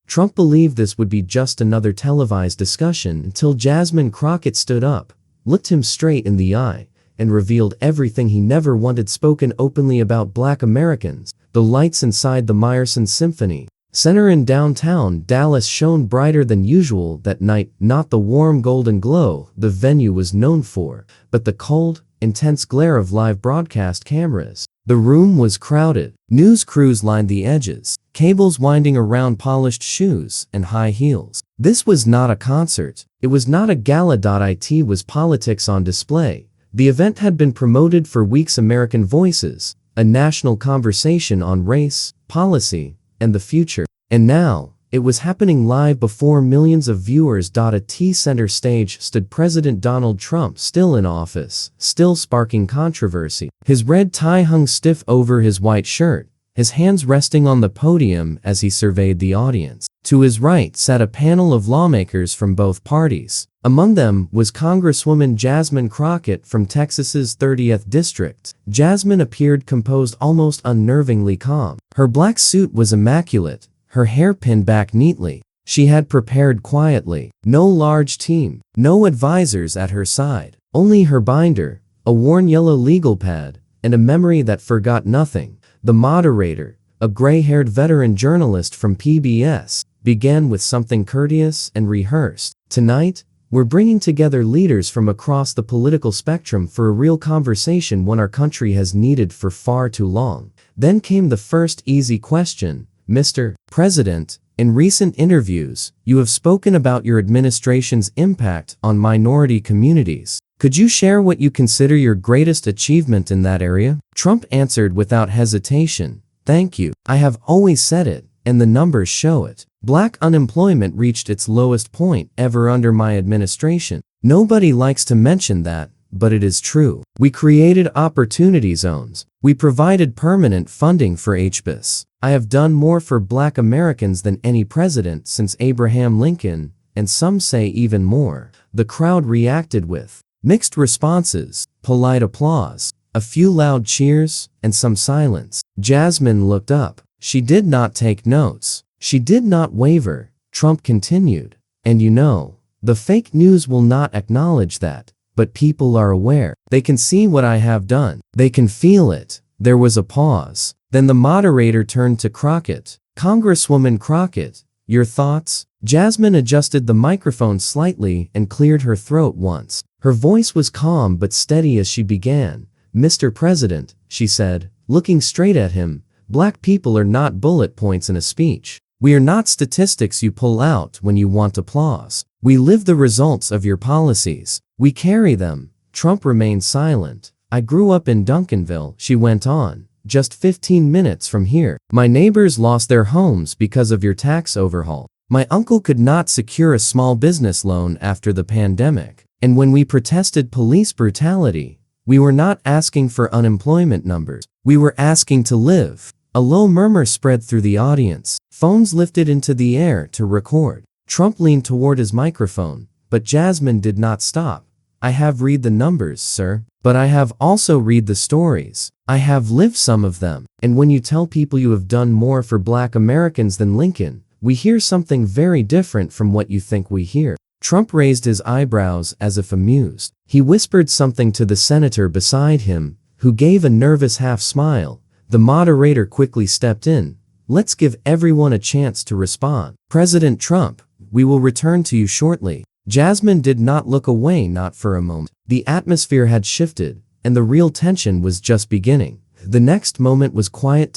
Trump believed this would be just another televised discussion until Jasmine Crockett stood up, looked him straight in the eye, and revealed everything he never wanted spoken openly about Black Americans. The lights inside the Meyerson Symphony Center in downtown Dallas shone brighter than usual that night, not the warm golden glow the venue was known for, but the cold, intense glare of live broadcast cameras. The room was crowded. News crews lined the edges, cables winding around polished shoes and high heels. This was not a concert. It was not a gala. It was politics on display. The event had been promoted for weeks. American Voices, a national conversation on race, policy, and the future. And now, it was happening live before millions of viewers. At center stage stood President Donald Trump, still in office, still sparking controversy. His red tie hung stiff over his white shirt, his hands resting on the podium as he surveyed the audience. To his right sat a panel of lawmakers from both parties. Among them was Congresswoman Jasmine Crockett from Texas's 30th District. Jasmine appeared composed, almost unnervingly calm. Her black suit was immaculate, her hair pinned back neatly. She had prepared quietly. No large team, no advisors at her side. Only her binder, a worn yellow legal pad, and a memory that forgot nothing. The moderator, a gray-haired veteran journalist from PBS, began with something courteous and rehearsed. Tonight, we're bringing together leaders from across the political spectrum for a real conversation, one our country has needed for far too long. Then came the first easy question. Mr. President, in recent interviews, you have spoken about your administration's impact on minority communities. Could you share what you consider your greatest achievement in that area? Trump answered without hesitation, "Thank you. I have always said it, and the numbers show it. Black unemployment reached its lowest point ever under my administration. Nobody likes to mention that, but it is true. We created opportunity zones. We provided permanent funding for HBIS. I have done more for Black Americans than any president since Abraham Lincoln, and some say even more." The crowd reacted with mixed responses, polite applause, a few loud cheers, and some silence. Jasmine looked up. She did not take notes. She did not waver. Trump continued, "And you know, the fake news will not acknowledge that, but people are aware. They can see what I have done. They can feel it." There was a pause. Then the moderator turned to Crockett. "Congresswoman Crockett, your thoughts?" Jasmine adjusted the microphone slightly and cleared her throat once. Her voice was calm but steady as she began. "Mr. President," she said, looking straight at him, "Black people are not bullet points in a speech. We are not statistics you pull out when you want applause. We live the results of your policies. We carry them." Trump remained silent. "I grew up in Duncanville," she went on, "just 15 minutes from here. My neighbors lost their homes because of your tax overhaul. My uncle could not secure a small business loan after the pandemic. And when we protested police brutality, we were not asking for unemployment numbers. We were asking to live." A low murmur spread through the audience. Phones lifted into the air to record. Trump leaned toward his microphone, but Jasmine did not stop. "I have read the numbers, sir, but I have also read the stories. I have lived some of them. And when you tell people you have done more for Black Americans than Lincoln, we hear something very different from what you think we hear." Trump raised his eyebrows as if amused. He whispered something to the senator beside him, who gave a nervous half smile. The moderator quickly stepped in. "Let's give everyone a chance to respond. President Trump, we will return to you shortly." Jasmine did not look away, not for a moment. The atmosphere had shifted, and the real tension was just beginning. The next moment was quiet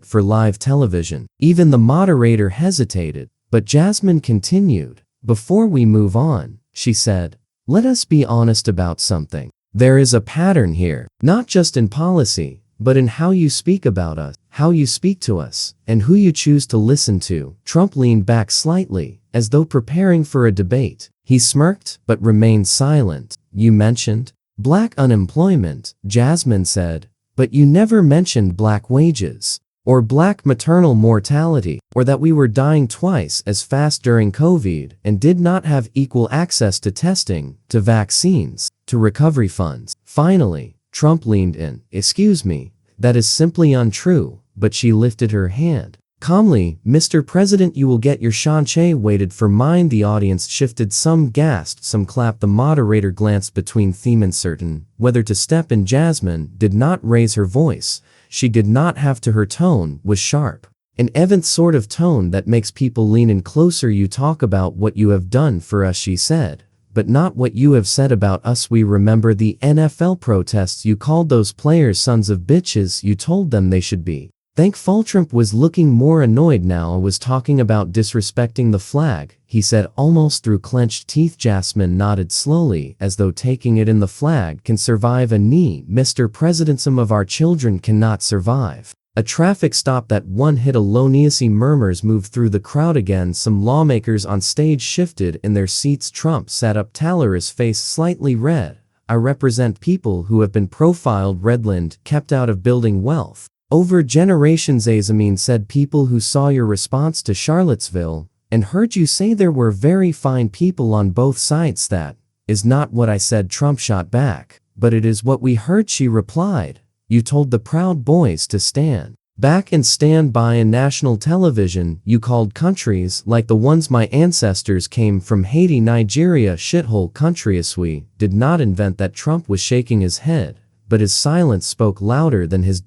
for live television. Even the moderator hesitated, but Jasmine continued. "Before we move on," she said, "let us be honest about something. There is a pattern here, not just in policy, but in how you speak about us, how you speak to us, and who you choose to listen to." Trump leaned back slightly, as though preparing for a debate. He smirked, but remained silent. "You mentioned Black unemployment," Jasmine said, "but you never mentioned Black wages, or Black maternal mortality, or that we were dying twice as fast during COVID and did not have equal access to testing, to vaccines, to recovery funds." Finally, Trump leaned in. "Excuse me, that is simply untrue," but she lifted her hand. Calmly, Mr. President, you will get your chance. Waited for mine. The audience shifted, some gasped, some clapped. The moderator glanced between theme, uncertain whether to step in. Jasmine did not raise her voice. She did not have to. Her tone was sharp. An event sort of tone that makes people lean in closer. You talk about what you have done for us, she said, but not what you have said about us. We remember the NFL protests. You called those players sons of bitches. You told them they should be thankful. Trump was looking more annoyed now. I was talking about disrespecting the flag, he said almost through clenched teeth. Jasmine nodded slowly, as though taking it in. The flag can survive a knee, Mr. President. Some of our children cannot survive a traffic stop. That one hit alone. Murmurs moved through the crowd again. Some lawmakers on stage shifted in their seats. Trump sat up, Taller's face slightly red. I represent people who have been profiled, redlined, kept out of building wealth over generations. Jasmine said, people who saw your response to Charlottesville and heard you say there were very fine people on both sides. That is not what I said, Trump shot back. But it is what we heard, she replied. You told the Proud Boys to stand back and stand by in national television. You called countries like the ones my ancestors came from, Haiti, Nigeria, shithole countries. We did not invent that. Trump was shaking his head, but his silence spoke louder than his.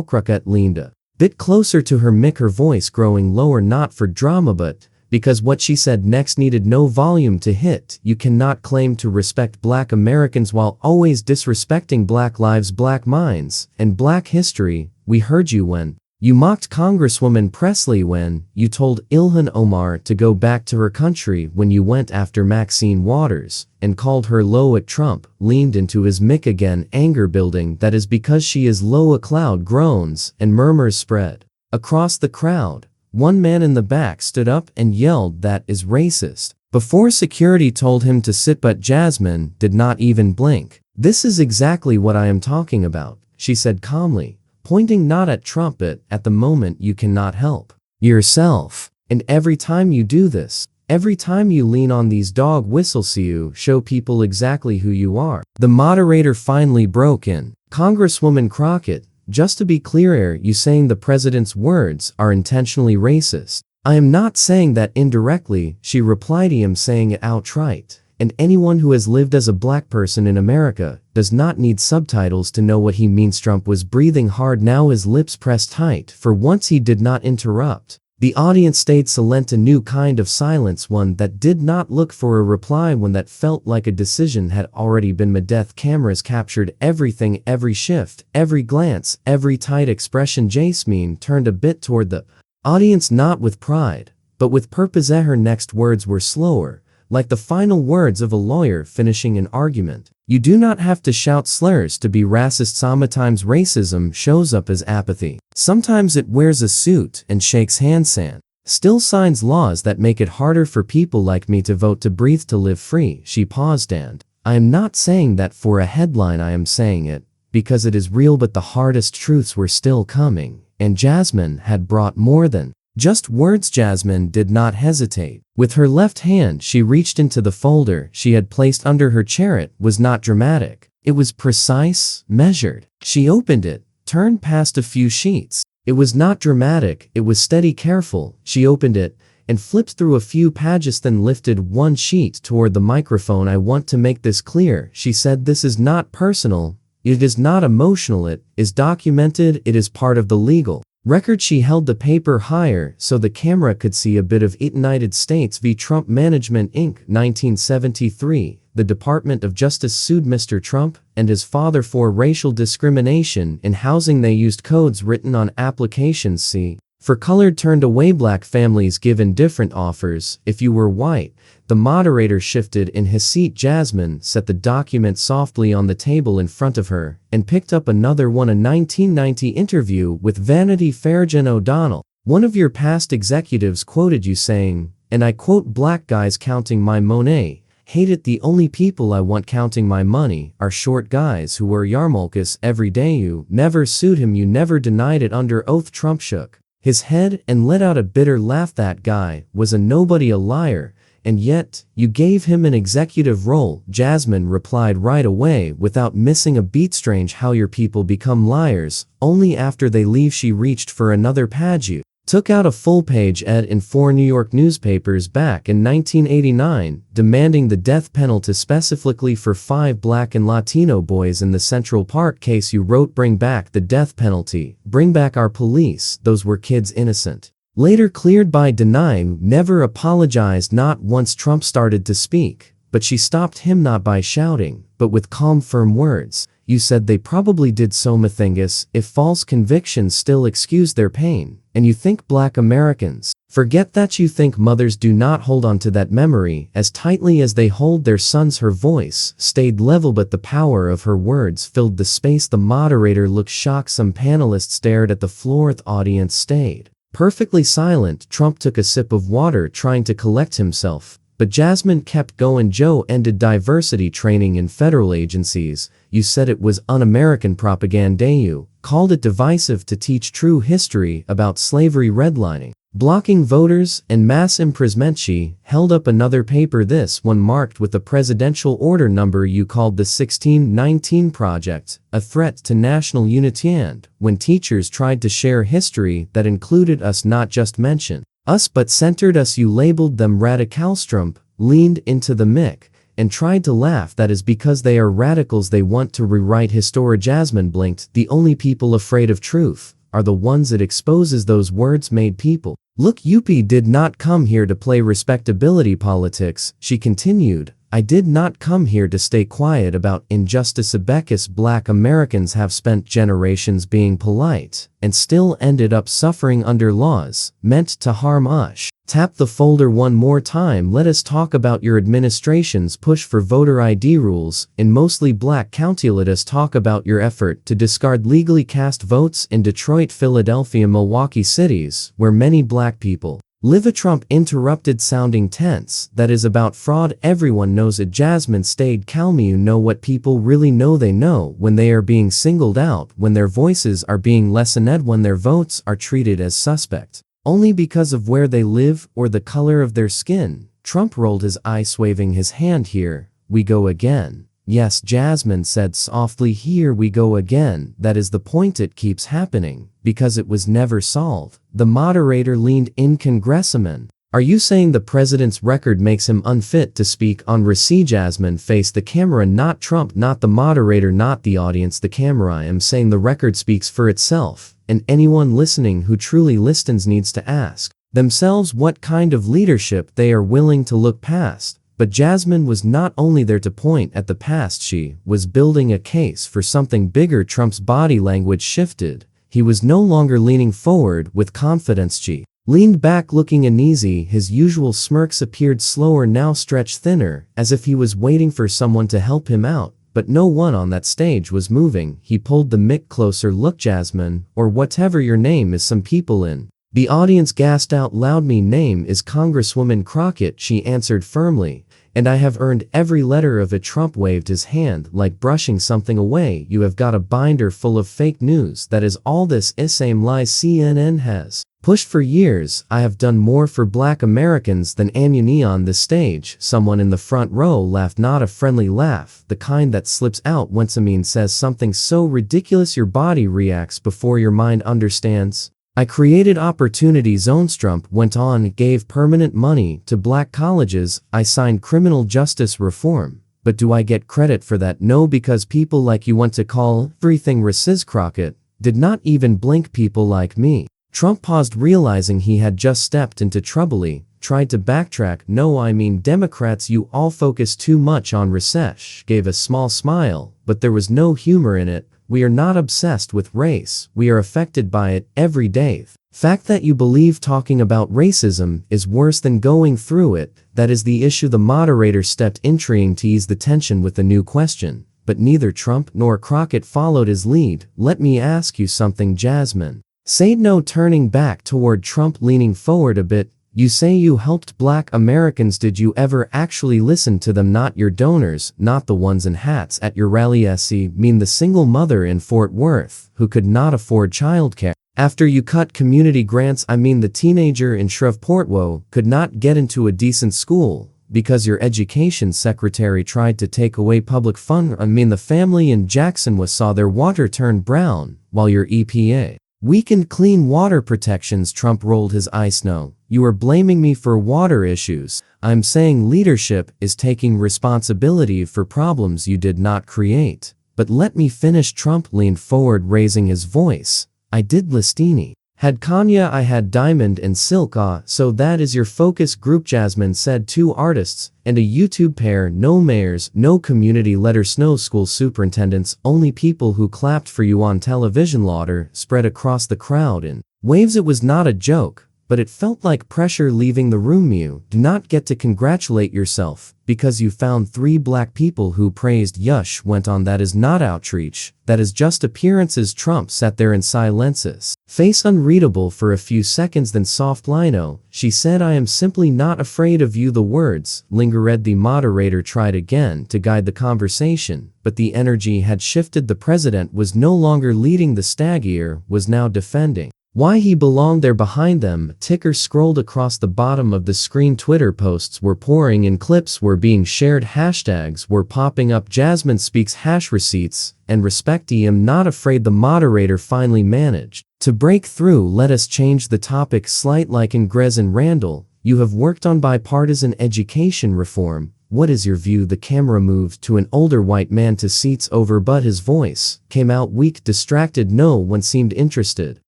Crockett leaned a bit closer to her mic, her voice growing lower, not for drama but because what she said next needed no volume to hit. You cannot claim to respect Black Americans while always disrespecting Black lives, Black minds, and Black history. We heard you when you mocked Congresswoman Presley, when you told Ilhan Omar to go back to her country, when you went after Maxine Waters and called her low. At Trump leaned into his mic again, anger building. That is because she is low. A cloud groans and murmurs spread across the crowd. One man in the back stood up and yelled, that is racist, before security told him to sit, but Jasmine did not even blink. This is exactly what I am talking about, she said calmly, pointing not at Trump but at the moment you cannot help yourself. And every time you do this, every time you lean on these dog whistles, you show people exactly who you are. The moderator finally broke in. Congresswoman Crockett, just to be clear, are you saying the president's words are intentionally racist? I am not saying that indirectly, she replied. I am saying it outright. And anyone who has lived as a Black person in America does not need subtitles to know what he means. Trump was breathing hard now, his lips pressed tight. For once he did not interrupt. The audience stayed silent, a new kind of silence, one that did not look for a reply, one that felt like a decision had already been made. Cameras captured everything, every shift, every glance, every tight expression. Jasmine turned a bit toward the audience, not with pride, but with purpose. Her next words were slower, like the final words of a lawyer finishing an argument. You do not have to shout slurs to be racist. Sometimes racism shows up as apathy. Sometimes it wears a suit and shakes hands and still signs laws that make it harder for people like me to vote, to breathe, to live free. She paused, and I am not saying that for a headline. I am saying it because it is real. But the hardest truths were still coming, and Jasmine had brought more than just words. Jasmine did not hesitate. With her left hand she reached into the folder she had placed under her chair. It was not dramatic. It was precise, measured. She opened it, turned past a few sheets. It was not dramatic, it was steady, careful. She opened it and flipped through a few pages, then lifted one sheet toward the microphone. I want to make this clear, she said. This is not personal. It is not emotional. It is documented. It is part of the legal record. She held the paper higher so the camera could see a bit of it. United States v. Trump Management Inc. 1973. The Department of Justice sued Mr. Trump and his father for racial discrimination in housing. They used codes written on applications. C for colored, turned away Black families given different offers if you were white. The moderator shifted in his seat. Jasmine set the document softly on the table in front of her and picked up another one. A 1990 interview with Vanity Fair. Jen O'Donnell, one of your past executives, quoted you saying, and I quote, "Black guys counting my money hate it. The only people I want counting my money are short guys who wear yarmulkes every day." You never sued him. You never denied it under oath. Trump shook his head and let out a bitter laugh. That guy was a nobody, a liar, and yet you gave him an executive role. Jasmine replied right away without missing a beat. Strange how your people become liars only after they leave. She reached for another page. You took out a full-page ad in 4 New York newspapers back in 1989, demanding the death penalty specifically for 5 Black and Latino boys in the Central Park case. You wrote, "Bring back the death penalty. Bring back our police. Those were kids innocent." Later cleared by denying, never apologized not once Trump started to speak. But she stopped him not by shouting, but with calm firm words. "You said they probably did so, Mathingus, if false convictions still excuse their pain. And you think Black Americans forget that? You think mothers do not hold on to that memory as tightly as they hold their sons?" Her voice stayed level, but the power of her words filled the space. The moderator looked shocked. Some panelists stared at the floor. The audience stayed perfectly silent. Trump took a sip of water, trying to collect himself. But Jasmine kept going. "Joe ended diversity training in federal agencies. You said it was un-American propaganda. You called it divisive to teach true history about slavery, redlining, blocking voters, and mass imprisonment." She held up another paper, this one marked with a presidential order number. "You called the 1619 Project a threat to national unity, and when teachers tried to share history that included us, not just mention us but centered us, you labeled them radicals." Trump leaned into the mic and tried to laugh. "That is because they are radicals. They want to rewrite history." Jasmine blinked. "The only people afraid of truth are the ones it exposes." Those words made people look. "UP did not come here to play respectability politics," she continued. "I did not come here to stay quiet about injustice. Because Black Americans have spent generations being polite and still ended up suffering under laws meant to harm us." Tap the folder one more time. "Let us talk about your administration's push for voter ID rules in mostly Black counties. Let us talk about your effort to discard legally cast votes in Detroit, Philadelphia, Milwaukee, cities where many Black people live." Trump interrupted, sounding tense. "That is about fraud. Everyone knows it." Jasmine stayed calm. "You know what people really know. They know when they are being singled out, when their voices are being lessened, when their votes are treated as suspect only because of where they live or the color of their skin." Trump rolled his eyes, waving his hand. "Here we go again." "Yes," Jasmine said softly, "here we go again. That is the point. It keeps happening because it was never solved." The moderator leaned in. "Congresswoman, are you saying the president's record makes him unfit to speak on Resi?" Jasmine faced the camera, not Trump, not the moderator, not the audience, the camera. "I am saying the record speaks for itself, and anyone listening who truly listens needs to ask themselves what kind of leadership they are willing to look past." But Jasmine was not only there to point at the past, she was building a case for something bigger. Trump's body language shifted. He was no longer leaning forward with confidence. She leaned back, looking uneasy. His usual smirks appeared slower, now stretched thinner, as if he was waiting for someone to help him out. But no one on that stage was moving. He pulled the mic closer. "Look, Jasmine, or whatever your name is, some people in the audience gasped out loud. "Me name is Congresswoman Crockett," she answered firmly, "and I have earned every letter of it." Trump waved his hand like brushing something away. "You have got a binder full of fake news. That is all this is. Same lies CNN has pushed for years. I have done more for Black Americans than any on this stage." Someone in the front row laughed, not a friendly laugh, the kind that slips out when someone says something so ridiculous your body reacts before your mind understands. "I created opportunity zones," Trump went on, "gave permanent money to Black colleges. I signed criminal justice reform. But do I get credit for that? No, because people like you want to call everything racist." Crockett did not even blink. "People like me." Trump paused, realizing he had just stepped into trouble. He tried to backtrack. "No, I mean Democrats. You all focus too much on recession." Gave a small smile, but there was no humor in it. "We are not obsessed with race. We are affected by it every day. Fact that you believe talking about racism is worse than going through it, that is the issue." The moderator stepped in, trying to ease the tension with a new question. But neither Trump nor Crockett followed his lead. "Let me ask you something, Jasmine." Said no, turning back toward Trump, leaning forward a bit. "You say you helped Black Americans. Did you ever actually listen to them? Not your donors, not the ones in hats at your rally. Mean the single mother in Fort Worth who could not afford childcare after you cut community grants. I mean the teenager in Shreveport who could not get into a decent school because your education secretary tried to take away public funds. I mean the family in Jackson saw their water turn brown while your EPA Weakened clean water protections. Trump rolled his eyes. No, you are blaming me for water issues. I'm saying leadership is taking responsibility for problems you did not create. But let me finish. Trump leaned forward, raising his voice. I did Listini. Had Kanya, I had Diamond and Silk. Ah, so that is your focus group, Jasmine said. 2 artists and a YouTube pair. No mayors, no community leaders, no school superintendents, only people who clapped for you on television. Laughter spread across the crowd in waves. It was not a joke, but it felt like pressure leaving the room. You do not get to congratulate yourself because you found 3 black people who praised. Yush went on. That is not outreach. That is just appearances. Trump sat there in silences, face unreadable for a few seconds, then soft lino. She said, I am simply not afraid of you. The words lingered. The moderator tried again to guide the conversation, but the energy had shifted. The president was no longer leading the staggeer, was now defending why he belonged there. Behind them, a ticker scrolled across the bottom of the screen. Twitter posts were pouring in, clips were being shared, hashtags were popping up. Jasmine speaks, hash receipts, and respect. I am not afraid. The moderator finally managed to break through. Let us change the topic slight. Like Ingress and Randall, you have worked on bipartisan education reform. What is your view? The camera moved to an older white man to seats over, but his voice came out weak, distracted. No one seemed interested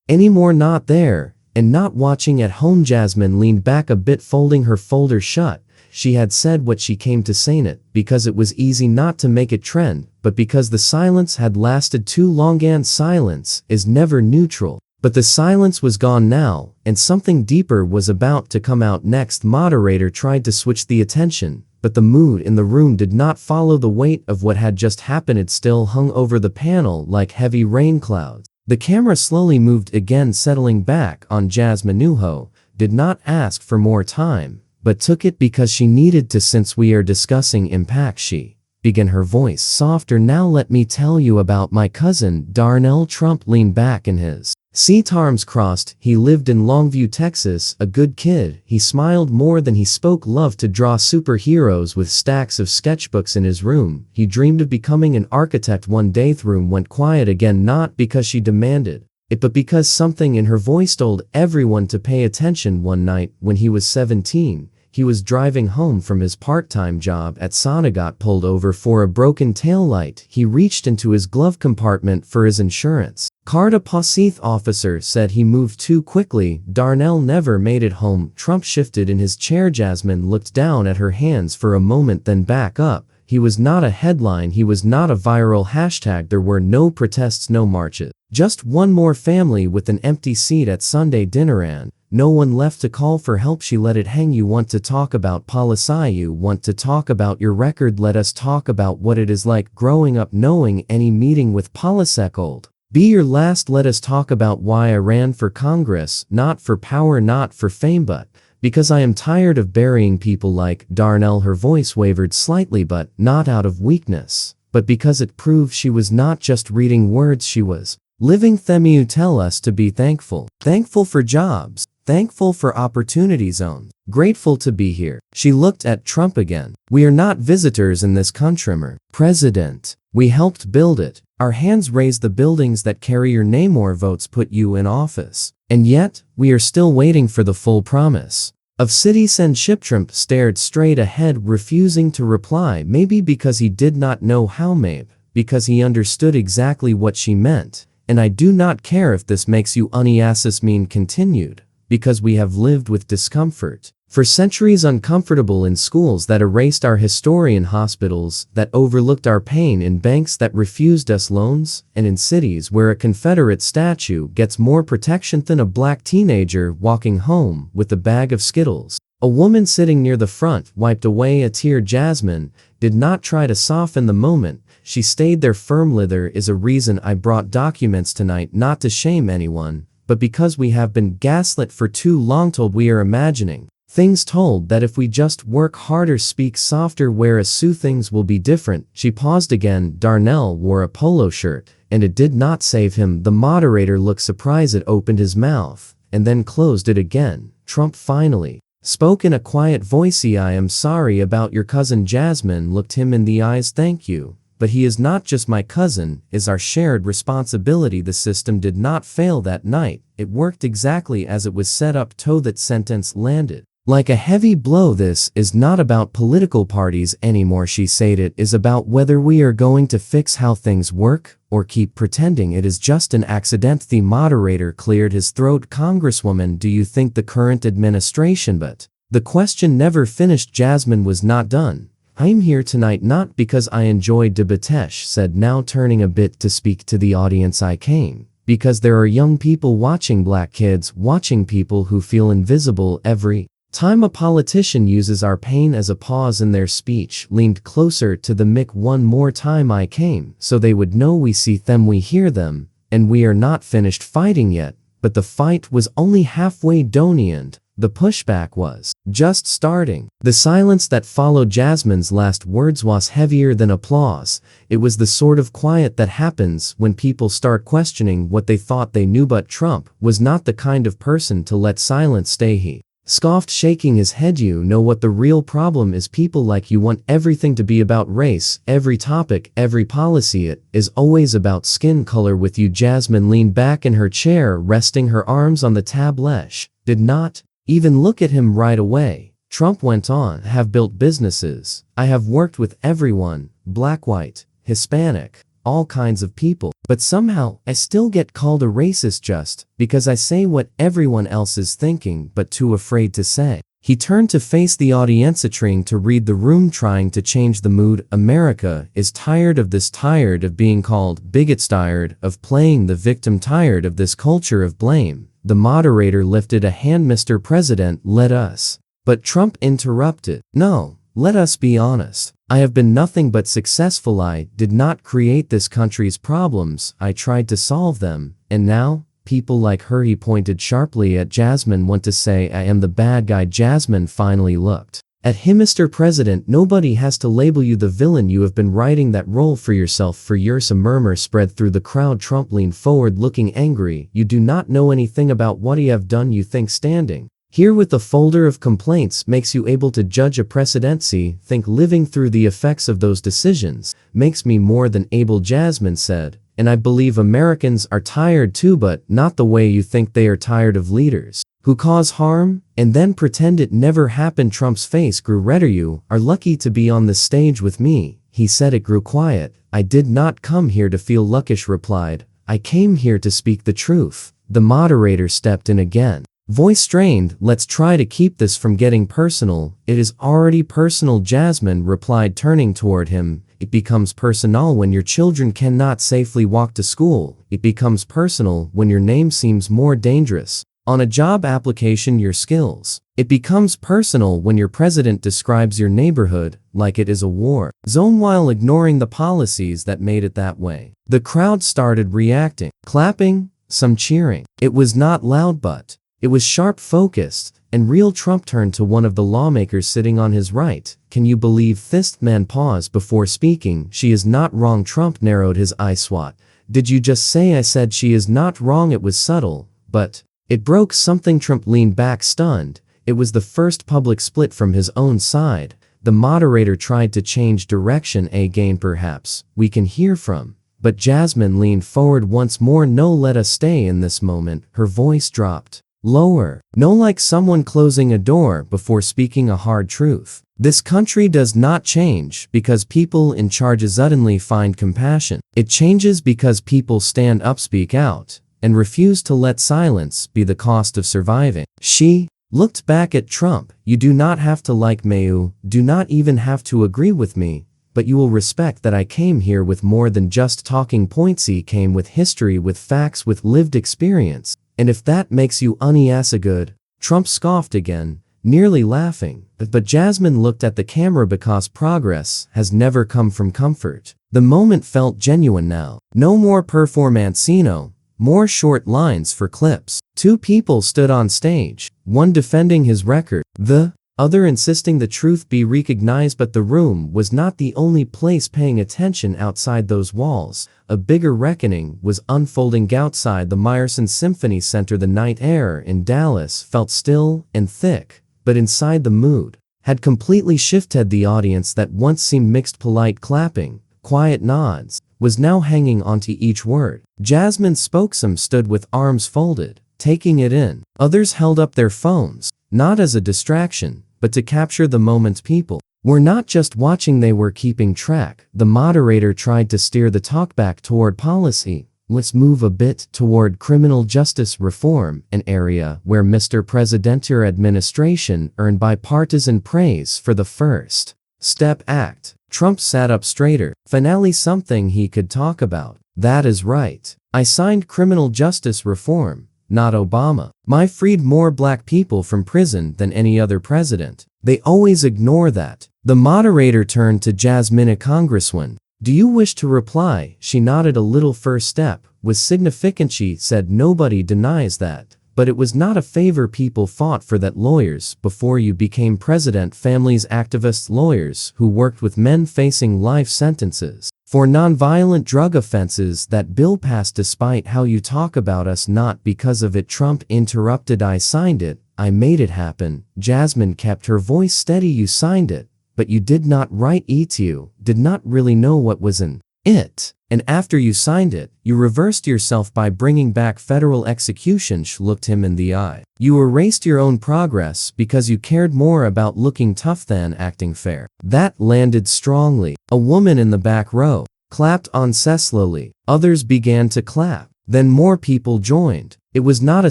anymore. Not there, and not watching at home. Jasmine leaned back a bit, folding her folder shut. She had said what she came to say, it because it was easy not to make it trend, but because the silence had lasted too long. And silence is never neutral. But the silence was gone now, and something deeper was about to come out next. Moderator tried to switch the attention, but the mood in the room did not follow. The weight of what had just happened, it still hung over the panel like heavy rain clouds. The camera slowly moved again, settling back on Jasmine. Nuho did not ask for more time, but took it because she needed to. Since we are discussing impact, she began, her voice softer. Now let me tell you about my cousin, Darnell. Trump leaned back in his seat, arms crossed. He lived in Longview, Texas, a good kid. He smiled more than he spoke, loved to draw superheroes with stacks of sketchbooks in his room. He dreamed of becoming an architect. One day the room went quiet again, not because she demanded it, but because something in her voice told everyone to pay attention. One night, when he was 17, he was driving home from his part-time job at Sonnegot, pulled over for a broken taillight. He reached into his glove compartment for his insurance card. A police officer said he moved too quickly. Darnell never made it home. Trump shifted in his chair. Jasmine looked down at her hands for a moment, then back up. He was not a headline. He was not a viral hashtag. There were no protests, no marches. Just one more family with an empty seat at Sunday dinner, and no one left to call for help. She let it hang. You want to talk about policy? You want to talk about your record? Let us talk about what it is like growing up knowing any meeting with Polisek old be your last. Let us talk about why I ran for Congress, not for power, not for fame, but because I am tired of burying people like Darnell. Her voice wavered slightly, but not out of weakness, but because it proved she was not just reading words, she was living them. You tell us to be thankful. Thankful for jobs. Thankful for opportunity zones. Grateful to be here. She looked at Trump again. We are not visitors in this country, President. We helped build it. Our hands raised the buildings that carry your name. More votes put you in office. And yet, we are still waiting for the full promise of citizenship. Trump stared straight ahead, refusing to reply. Maybe because he did not know how, maybe because he understood exactly what she meant. And I do not care if this makes you Jasmine continued. Because we have lived with discomfort for centuries, uncomfortable in schools that erased our history, in hospitals that overlooked our pain, in banks that refused us loans, and in cities where a Confederate statue gets more protection than a black teenager walking home with a bag of Skittles. A woman sitting near the front wiped away a tear. Jasmine did not try to soften the moment. She stayed there firmly. There is a reason I brought documents tonight, not to shame anyone, but because we have been gaslit for too long, told we are imagining things, told that if we just work harder, speak softer, wear a suit, things will be different. She paused again. Darnell wore a polo shirt, and it did not save him. The moderator looked surprised. It opened his mouth, and then closed it again. Trump finally spoke in a quiet voice. I am sorry about your cousin. Jasmine looked him in the eyes. Thank you. but he is not just my cousin, is our shared responsibility. The system did not fail that night. It worked exactly as it was set up. That sentence landed like a heavy blow. This is not about political parties anymore, she said. It is about whether we are going to fix how things work or keep pretending it is just an accident. The moderator cleared his throat. Congresswoman, do you think the current administration? But the question never finished. Jasmine was not done. I'm here tonight not because I enjoy debate, said, now turning a bit to speak to the audience. I came because there are young people watching, black kids watching, people who feel invisible. Every time a politician uses our pain as a pause in their speech, leaned closer to the mic one more time. I came so they would know we see them, we hear them, and we are not finished fighting yet. But the fight was only halfway done, and the pushback was just starting. The silence that followed Jasmine's last words was heavier than applause. It was the sort of quiet that happens when people start questioning what they thought they knew. But Trump was not the kind of person to let silence stay. He scoffed, shaking his head. You know what the real problem is? People like you want everything to be about race, every topic, every policy. It is always about skin color with you. Jasmine leaned back in her chair, resting her arms on the tablesh. Did not even look at him right away. Trump went on, have built businesses. I have worked with everyone, black, white, Hispanic, all kinds of people. But somehow, I still get called a racist just because I say what everyone else is thinking but too afraid to say. He turned to face the audience, trying to read the room, trying to change the mood. America is tired of this, tired of being called bigots, tired of playing the victim, tired of this culture of blame. The moderator lifted a hand. Mr. President, let us. But Trump interrupted. No, let us be honest. I have been nothing but successful. I did not create this country's problems. I tried to solve them. And now, people like her. He pointed sharply at Jasmine. Want to say I am the bad guy? Jasmine finally looked at him. Mr. President, nobody has to label you the villain. You have been writing that role for yourself for years. A murmur spread through the crowd. Trump leaned forward, looking angry. You do not know anything about what you have done. You think standing here with a folder of complaints makes you able to judge a presidency. Think living through the effects of those decisions makes me more than able, Jasmine said. And I believe Americans are tired too, but not the way you think. They are tired of leaders who cause harm and then pretend it never happened. Trump's face grew redder. You are lucky to be on the stage with me, he said. It grew quiet. I did not come here to feel luckish, replied. I came here to speak the truth. The moderator stepped in again, voice strained. Let's try to keep this from getting personal. It is already personal, Jasmine replied, turning toward him. It becomes personal when your children cannot safely walk to school. It becomes personal when your name seems more dangerous on a job application, your skills. It becomes personal when your president describes your neighborhood like it is a war zone while ignoring the policies that made it that way. The crowd started reacting, clapping, some cheering. It was not loud, but it was sharp, focused, and real. Trump turned to one of the lawmakers sitting on his right. Can you believe this? Man paused before speaking. She is not wrong. Trump narrowed his eyes. Swat. Did you just say? I said she is not wrong. It was subtle, but it broke something. Trump leaned back, stunned. It was the first public split from his own side. The moderator tried to change direction. Again, perhaps we can hear from. But Jasmine leaned forward once more. No, let us stay in this moment. Her voice dropped lower. No, like someone closing a door before speaking a hard truth. This country does not change because people in charge suddenly find compassion. It changes because people stand up, speak out, and refuse to let silence be the cost of surviving. She looked back at Trump. You do not have to like me, you do not even have to agree with me, but you will respect that I came here with more than just talking points. He came with history, with facts, with lived experience. And if that makes you good, Trump scoffed again, nearly laughing. But Jasmine looked at the camera because progress has never come from comfort. The moment felt genuine now. No more performancino, more short lines for clips. Two people stood on stage, one defending his record, the other insisting the truth be recognized. But the room was not the only place paying attention. Outside those walls, a bigger reckoning was unfolding. Outside the Meyerson Symphony Center, the night air in Dallas felt still and thick, but inside the mood had completely shifted. The audience that once seemed mixed, polite clapping, quiet nods, was now hanging onto each word. Jasmine's spokesman stood with arms folded, taking it in. Others held up their phones, not as a distraction, but to capture the moment. People were not just watching, they were keeping track. The moderator tried to steer the talk back toward policy. Let's move a bit toward criminal justice reform, an area where Mr. President's administration earned bipartisan praise for the first step act. Trump sat up straighter. Finally something he could talk about. That is right. I signed criminal justice reform, not Obama. I freed more black people from prison than any other president. They always ignore that. The moderator turned to Jasmine, Congresswoman. Do you wish to reply? She nodded a little. First step was significant. She said nobody denies that. But it was not a favor people fought for. That lawyers, before you became president, families, activists, lawyers who worked with men facing life sentences for nonviolent drug offenses. That bill passed despite how you talk about us, not because of it. Trump interrupted. I signed it. I made it happen. Jasmine kept her voice steady. You signed it, but you did not write it. You did not really know what was in it. And after you signed it, you reversed yourself by bringing back federal execution. She looked him in the eye. You erased your own progress because you cared more about looking tough than acting fair. That landed strongly. A woman in the back row clapped unceasingly. Others began to clap. Then more people joined. It was not a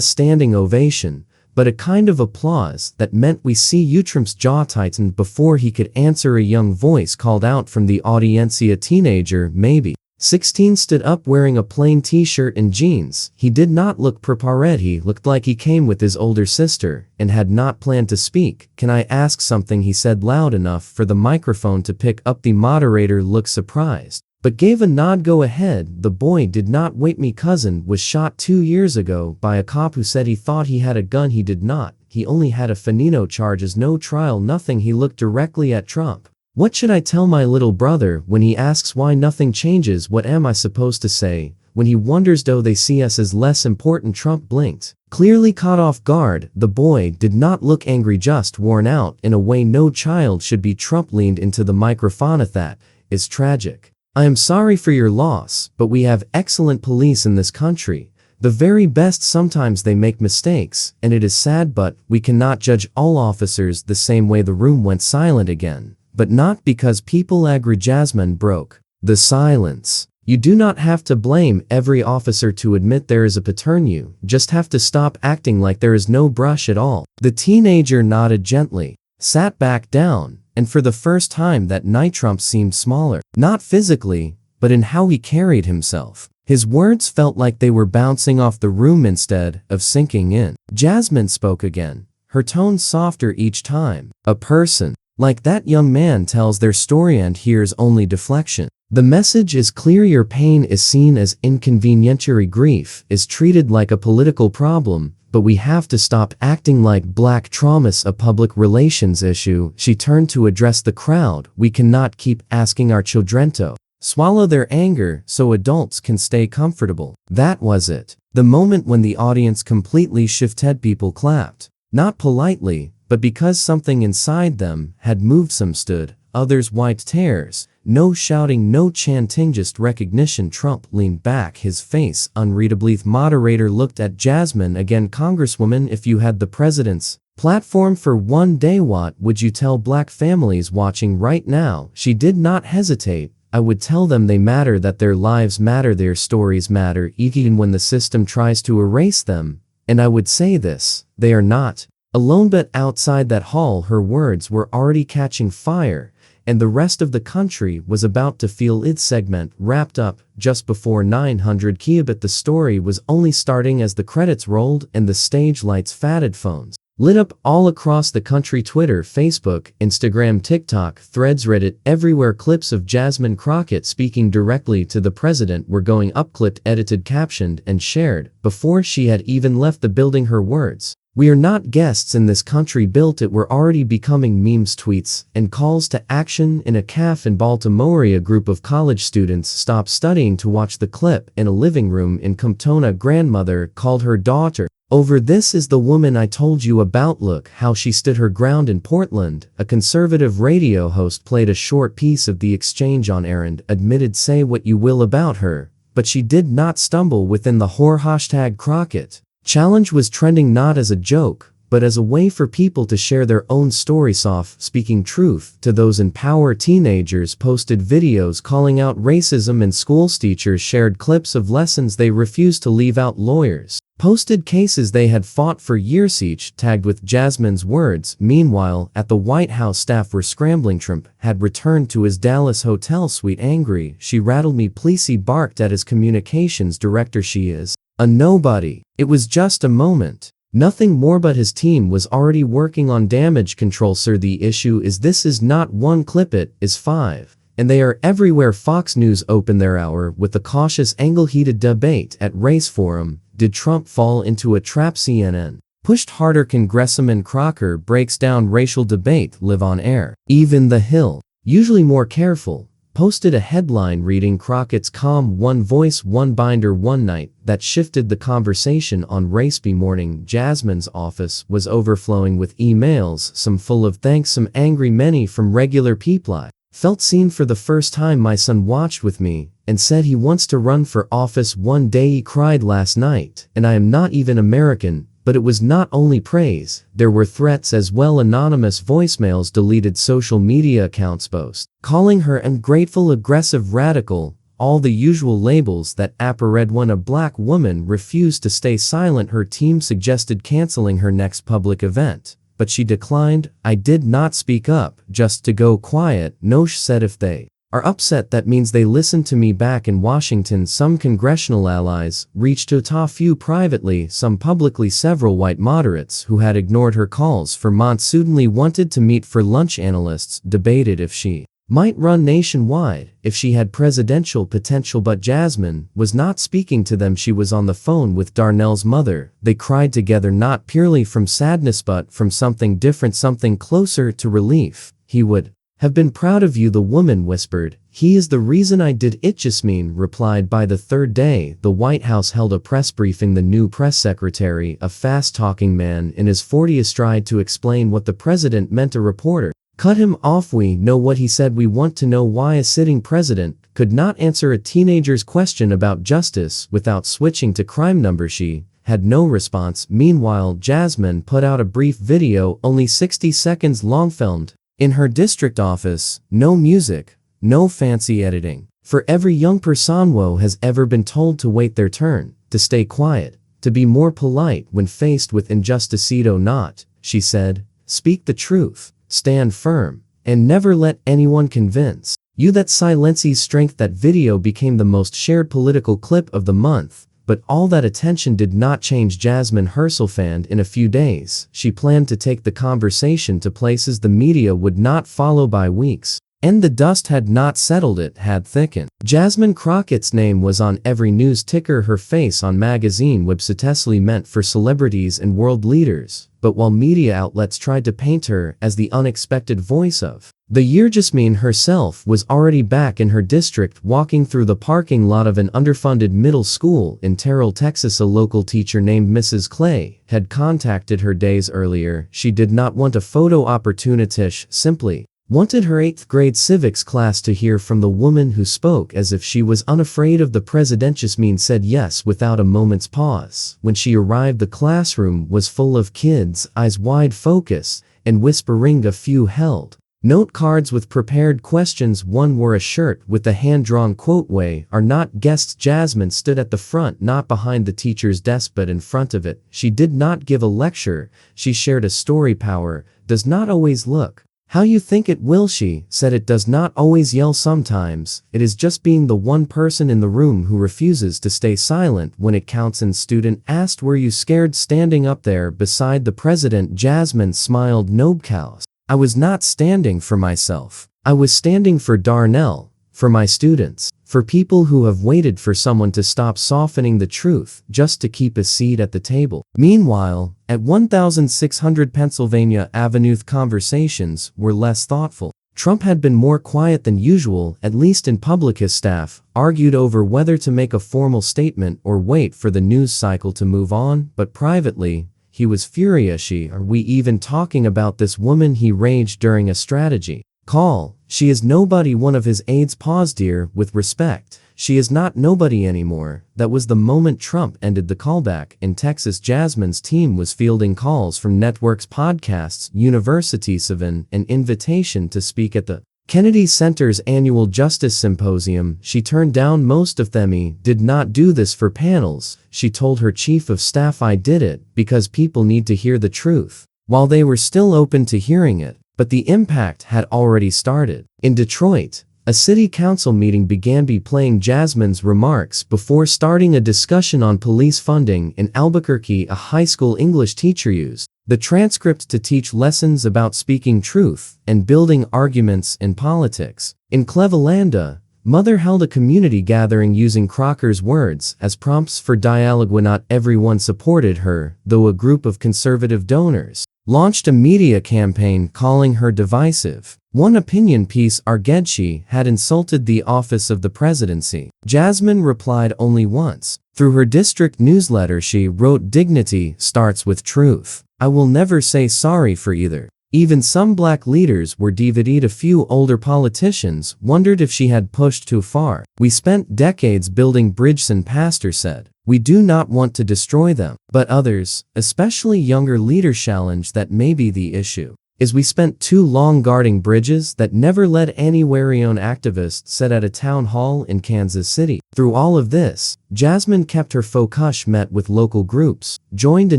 standing ovation, but a kind of applause that meant we see you. Trump's jaw tightened before he could answer. A young voice called out from the audience. A teenager, maybe 16, stood up wearing a plain t-shirt and jeans. He did not look prepared. He looked like he came with his older sister and had not planned to speak. Can I ask something? He said loud enough for the microphone to pick up. The moderator looked surprised, but gave a nod. Go ahead. The boy did not wait. Me cousin was shot 2 years ago by a cop who said he thought he had a gun. He did not. He only had a felony charges. No trial, nothing. He looked directly at Trump. What should I tell my little brother when he asks why nothing changes? What am I supposed to say when he wonders do they see us as less important? Trump blinked, clearly caught off guard. The boy did not look angry, just worn out in a way no child should be. Trump leaned into the microphone. That is tragic. I am sorry for your loss, but we have excellent police in this country. The very best. Sometimes they make mistakes, and it is sad, but we cannot judge all officers the same way. The room went silent again, but not because people agree. Jasmine broke the silence. You do not have to blame every officer to admit there is a pattern. You just have to stop acting like there is no brush at all. The teenager nodded gently, sat back down, and for the first time that night Trump seemed smaller, not physically, but in how he carried himself. His words felt like they were bouncing off the room instead of sinking in. Jasmine spoke again, her tone softer each time. A person like that young man tells their story and hears only deflection. The message is clear. Your pain is seen as inconvenient. Your grief is treated like a political problem, but we have to stop acting like black trauma's a public relations issue. She turned to address the crowd. We cannot keep asking our children to swallow their anger so adults can stay comfortable. That was it. The moment when the audience completely shifted. People clapped, not politely, but because something inside them had moved. Some stood, others wiped tears. No shouting, no chanting, just recognition. Trump leaned back, his face unreadably. The moderator looked at Jasmine again. Congresswoman, if you had the president's platform for one day, what would you tell black families watching right now? She did not hesitate. I would tell them they matter, that their lives matter, their stories matter, even when the system tries to erase them. And I would say this, they are not alone. But outside that hall, her words were already catching fire, and the rest of the country was about to feel its segment wrapped up just before 900 key. But the story was only starting as the credits rolled and the stage lights faded. Phones lit up all across the country. Twitter, Facebook, Instagram, TikTok, Threads, Reddit, everywhere clips of Jasmine Crockett speaking directly to the president were going up, clipped, edited, captioned, and shared before she had even left the building. Her words, "We are not guests in this country," built it, were already becoming memes. Tweets and calls to action. In a cafe in Baltimore, a group of college students stopped studying to watch the clip. In a living room in Compton, a grandmother called her daughter Over this is the woman I told you about. Look how she stood her ground in Portland. A conservative radio host played a short piece of the exchange on air and admitted, say what you will about her, but she did not stumble within the whore #Crockett challenge was trending not as a joke, but as a way for people to share their own stories. Speaking truth to those in power. Teenagers posted videos calling out racism in schools. Teachers shared clips of lessons they refused to leave out. Lawyers posted cases they had fought for years, each tagged with Jasmine's words. Meanwhile, at the White House, staff were scrambling. Trump had returned to his Dallas hotel suite angry. She rattled me. Plessy barked at his communications director. She is a nobody. It was just a moment. Nothing more, but his team was already working on damage control. Sir, the issue is this is not one clip, it is 5. And they are everywhere. Fox News opened their hour with a cautious angle. Heated debate at Race Forum. Did Trump fall into a trap? CNN pushed harder. Congresswoman Crockett breaks down racial debate live on air. Even The Hill, usually more careful, posted a headline reading Crockett's calm, one voice, one binder, one night, that shifted the conversation on race. By morning, Jasmine's office was overflowing with emails, some full of thanks, some angry, many from regular people. I felt seen for the first time. My son watched with me and said he wants to run for office one day. He cried last night, and I am not even American. But it was not only praise, there were threats as well. Anonymous voicemails, deleted social media accounts post calling her ungrateful, aggressive, radical, all the usual labels that read. When a black woman refused to stay silent, her team suggested canceling her next public event, but she declined. I did not speak up just to go quiet. Nosh said if they are upset, that means they listened to me. Back in Washington, some congressional allies reached out, a few privately, some publicly. Several white moderates who had ignored her calls for months suddenly wanted to meet for lunch. Analysts debated if she might run nationwide, if she had presidential potential, but Jasmine was not speaking to them. She was on the phone with Darnell's mother. They cried together, not purely from sadness but from something different, something closer to relief. He would have been proud of you, the woman whispered. He is the reason I did it, Jasmine replied. By the third day, the White House held a press briefing. The new press secretary, a fast-talking man in his 40s, tried to explain what the president meant. A reporter cut him off. We know what he said. We want to know why a sitting president could not answer a teenager's question about justice without switching to crime number. She had no response. Meanwhile, Jasmine put out a brief video, only 60 seconds long, filmed in her district office. No music, no fancy editing. For every young person who has ever been told to wait their turn, to stay quiet, to be more polite when faced with injustice. Not, she said, speak the truth, stand firm, and never let anyone convince you that silence's strength. That video became the most shared political clip of the month. But all that attention did not change Jasmine Herselfand. In a few days, she planned to take the conversation to places the media would not follow. By weeks, and the dust had not settled, it had thickened. Jasmine Crockett's name was on every news ticker, her face on magazine websites meant for celebrities and world leaders. But while media outlets tried to paint her as the unexpected voice of the year, Jasmine herself was already back in her district, walking through the parking lot of an underfunded middle school in Terrell, Texas. A local teacher named Mrs. Clay had contacted her days earlier. She did not want a photo opportunity, simply wanted her 8th grade civics class to hear from the woman who spoke as if she was unafraid of the president. Jasmine said yes without a moment's pause. When she arrived, the classroom was full of kids, eyes wide focused and whispering. A few held note cards with prepared questions. One wore a shirt with the hand-drawn quote, "We are not guests." Jasmine stood at the front, not behind the teacher's desk but in front of it. She did not give a lecture, she shared a story. Power does not always look how you think it will, she said. It does not always yell. Sometimes it is just being the one person in the room who refuses to stay silent when it counts. And student asked, "Were you scared standing up there beside the president?" Jasmine smiled. No, cows. I was not standing for myself. I was standing for Darnell, for my students, for people who have waited for someone to stop softening the truth just to keep a seat at the table. Meanwhile, at 1600 Pennsylvania Avenue, conversations were less thoughtful. Trump had been more quiet than usual, at least in public. His staff argued over whether to make a formal statement or wait for the news cycle to move on, but privately, he was furious. Are we even talking about this woman? He raged during a strategy call. She is nobody. One of his aides paused. Dear, with respect, she is not nobody anymore. That was the moment Trump ended the callback. In Texas, Jasmine's team was fielding calls from networks, podcasts, universities, an invitation to speak at the Kennedy Center's annual Justice Symposium. She turned down most of them. He did not do this for panels. She told her chief of staff, I did it because people need to hear the truth. While they were still open to hearing it, but the impact had already started. In Detroit, a city council meeting began playing Jasmine's remarks before starting a discussion on police funding. In Albuquerque, a high school English teacher used the transcript to teach lessons about speaking truth and building arguments in politics. In Cleveland, mother held a community gathering using Crocker's words as prompts for dialogue. When not everyone supported her, though a group of conservative donors launched a media campaign calling her divisive. One opinion piece argued she had insulted the office of the presidency. Jasmine replied only once. Through her district newsletter, she wrote, "Dignity starts with truth. I will never say sorry for either." Even some black leaders were divided. A few older politicians wondered if she had pushed too far. "We spent decades building bridges," and pastor said. "We do not want to destroy them." But others, especially younger leaders, challenged that maybe the issue is we spent too long guarding bridges that never led anywhere. An activist said at a town hall in Kansas City. Through all of this, Jasmine kept her focus, met with local groups, joined a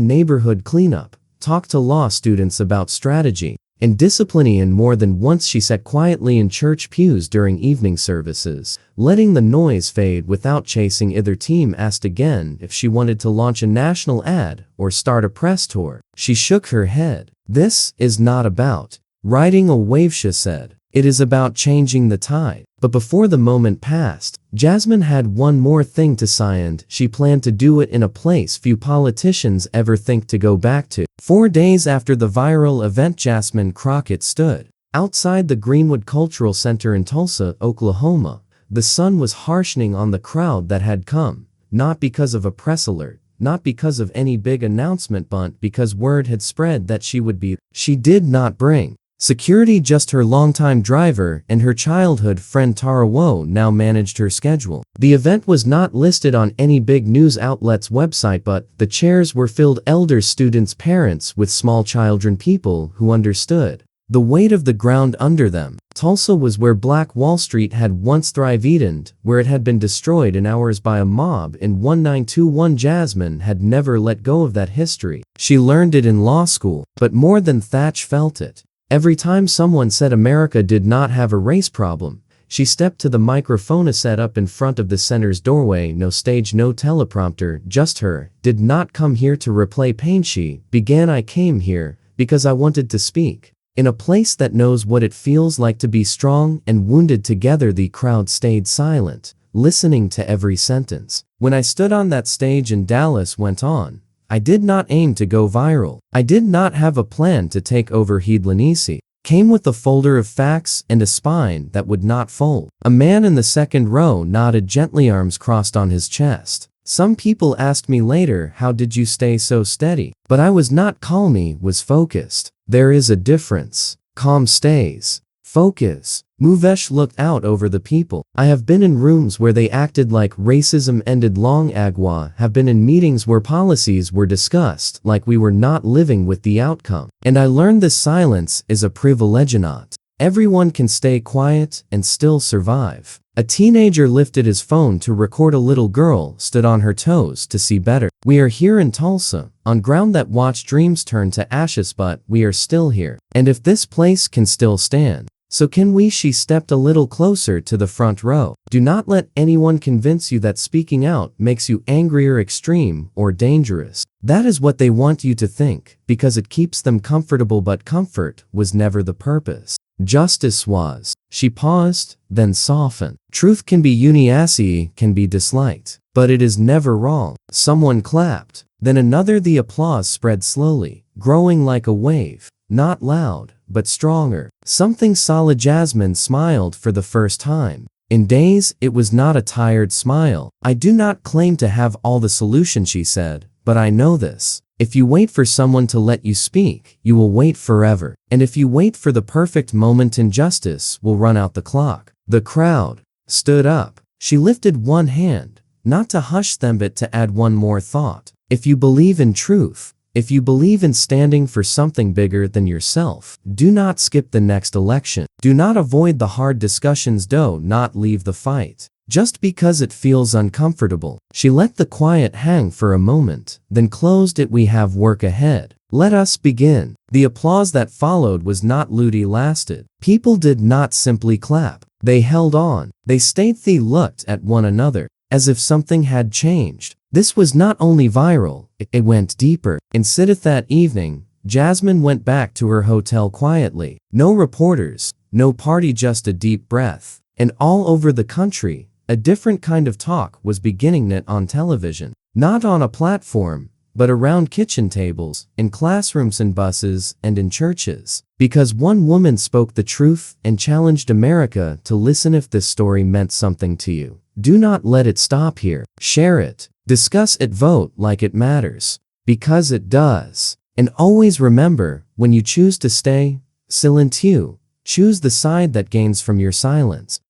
neighborhood cleanup, talked to law students about strategy and discipline, and more than once she sat quietly in church pews during evening services, letting the noise fade without chasing. Either team asked again if she wanted to launch a national ad or start a press tour. She shook her head. "This is not about riding a wave," she said. "It is about changing the tide." But before the moment passed, Jasmine had one more thing to say, and she planned to do it in a place few politicians ever think to go back to. 4 days after the viral event, Jasmine Crockett stood outside the Greenwood Cultural Center in Tulsa, Oklahoma. The sun was harshening on the crowd that had come, not because of a press alert, not because of any big announcement, but because word had spread that she would be. She did not bring security, just her longtime driver and her childhood friend Tara Woe now managed her schedule. The event was not listed on any big news outlet's website, but the chairs were filled. Elders, students, parents with small children, people who understood the weight of the ground under them. Tulsa was where Black Wall Street had once thrived and where it had been destroyed in hours by a mob in 1921. Jasmine had never let go of that history. She learned it in law school, but more than Thatch felt it. Every time someone said America did not have a race problem, she stepped to the microphone set up in front of the center's doorway. No stage, no teleprompter, just her. "Did not come here to replay pain," she began. "I came here because I wanted to speak in a place that knows what it feels like to be strong and wounded together." The crowd stayed silent, listening to every sentence. "When I stood on that stage in Dallas," went on, "I did not aim to go viral. I did not have a plan to take over." Heedlanisi came with a folder of facts and a spine that would not fold. A man in the second row nodded gently, arms crossed on his chest. "Some people asked me later, how did you stay so steady? But I was not calm, was focused. There is a difference. Calm stays. Focus." Muvesh looked out over the people. "I have been in rooms where they acted like racism ended long ago. Have been in meetings where policies were discussed like we were not living with the outcome. And I learned this silence is a privilege. Not everyone can stay quiet and still survive." A teenager lifted his phone to record. A little girl stood on her toes to see better. "We are here in Tulsa, on ground that watched dreams turn to ashes, but we are still here. And if this place can still stand, so can we." She stepped a little closer to the front row. "Do not let anyone convince you that speaking out makes you angry or extreme or dangerous. That is what they want you to think, because it keeps them comfortable, but comfort was never the purpose. Justice was." She paused, then softened. "Truth can be uniassi, can be disliked, but it is never wrong." Someone clapped, then another. The applause spread slowly, growing like a wave, not loud, but stronger. Something solid. Jasmine smiled for the first time. In days, it was not a tired smile. I do not claim to have all the solution, she said, but I know this. If you wait for someone to let you speak, you will wait forever. And if you wait for the perfect moment, injustice will run out the clock. The crowd stood up. She lifted one hand, not to hush them but to add one more thought. If you believe in truth, if you believe in standing for something bigger than yourself, do not skip the next election. Do not avoid the hard discussions. Do not leave the fight just because it feels uncomfortable. She let the quiet hang for a moment, then closed it. We have work ahead. Let us begin. The applause that followed was not loud. It lasted. People did not simply clap. They held on. They stayed. They looked at one another as if something had changed. This was not only viral, it went deeper. Instead of that evening, Jasmine went back to her hotel quietly. No reporters, no party, just a deep breath. And all over the country, a different kind of talk was beginning. Not on television, not on a platform, but around kitchen tables, in classrooms, in buses, and in churches. Because one woman spoke the truth and challenged America to listen. If this story meant something to you, do not let it stop here. Share it, discuss it, vote like it matters. Because it does. And always remember, when you choose to stay silent, you choose the side that gains from your silence.